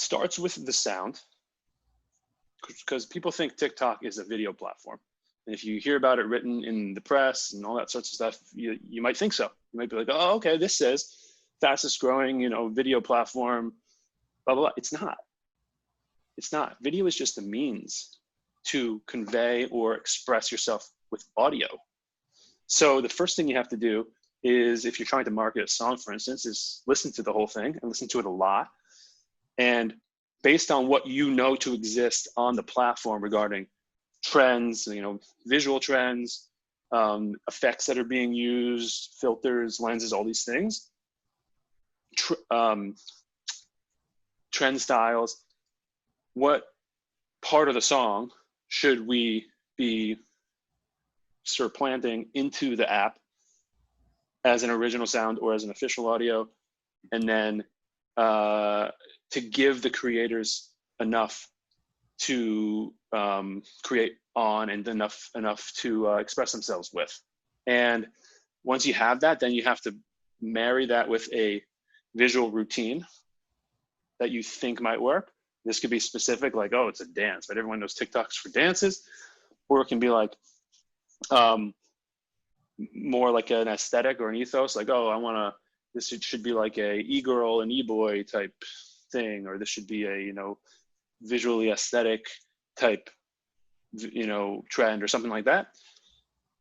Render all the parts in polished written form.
starts with the sound, because people think TikTok is a video platform. And if you hear about it written in the press and all that sorts of stuff, you might think so. You might be like, oh, okay, this says fastest growing, video platform, blah, blah, blah. It's not. It's not. Video is just a means to convey or express yourself with audio. So the first thing you have to do is, if you're trying to market a song, for instance, is listen to the whole thing and listen to it a lot. And based on what you know to exist on the platform regarding trends, visual trends, effects that are being used, filters, lenses, all these things, trend styles, what part of the song should we be supplanting into the app as an original sound or as an official audio, and then to give the creators enough to create on and enough to express themselves with. And once you have that, then you have to marry that with a visual routine that you think might work. This could be specific, like, oh, it's a dance, but everyone knows TikToks for dances. Or it can be like more like an aesthetic or an ethos, like, oh, this should be like a e-girl and e-boy type thing, or this should be a, visually aesthetic type, trend or something like that.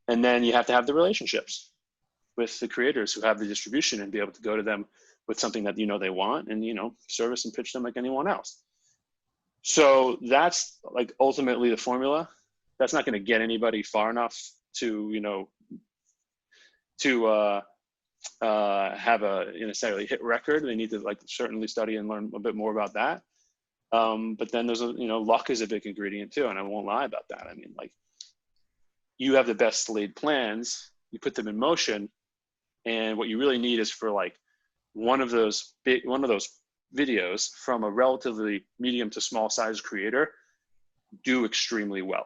And then you have to have the relationships with the creators who have the distribution and be able to go to them with something that they want and service and pitch them like anyone else. So that's like ultimately the formula. That's not going to get anybody far enough to have a necessarily hit record. They need to certainly study and learn a bit more about that. But then there's luck is a big ingredient too, and I won't lie about that. I mean, you have the best laid plans, you put them in motion, and what you really need is for one of those videos from a relatively medium to small size creator do extremely well.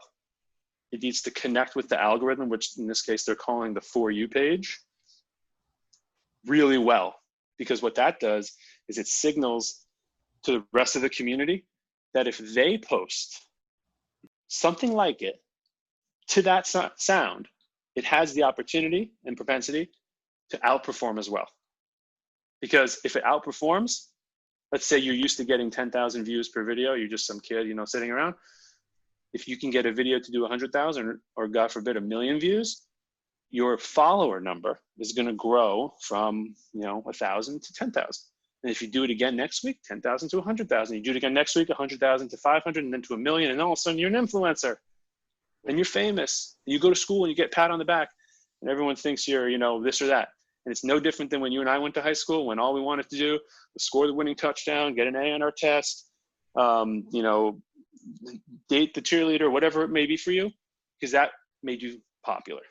It needs to connect with the algorithm, which in this case they're calling the For You page, really well, because what that does is it signals to the rest of the community that if they post something like it to that sound, it has the opportunity and propensity to outperform as well. Because if it outperforms, let's say you're used to getting 10,000 views per video, you're just some kid, sitting around. If you can get a video to do 100,000 or God forbid 1 million views, your follower number is going to grow from 1,000 to 10,000. And if you do it again next week, 10,000 to 100,000. You do it again next week, 100,000 to 500, and then to 1 million, and all of a sudden you're an influencer, and you're famous. And you go to school and you get pat on the back, and everyone thinks you're this or that. And it's no different than when you and I went to high school, when all we wanted to do was score the winning touchdown, get an A on our test, date the cheerleader, whatever it may be for you, because that made you popular.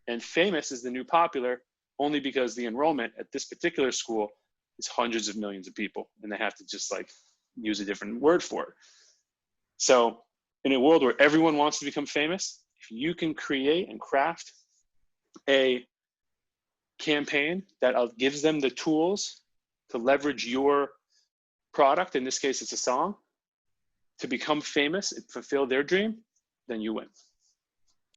And famous is the new popular, only because the enrollment at this particular school is hundreds of millions of people, and they have to just use a different word for it. So in a world where everyone wants to become famous, if you can create and craft a campaign that gives them the tools to leverage your product, in this case it's a song, to become famous and fulfill their dream, then you win.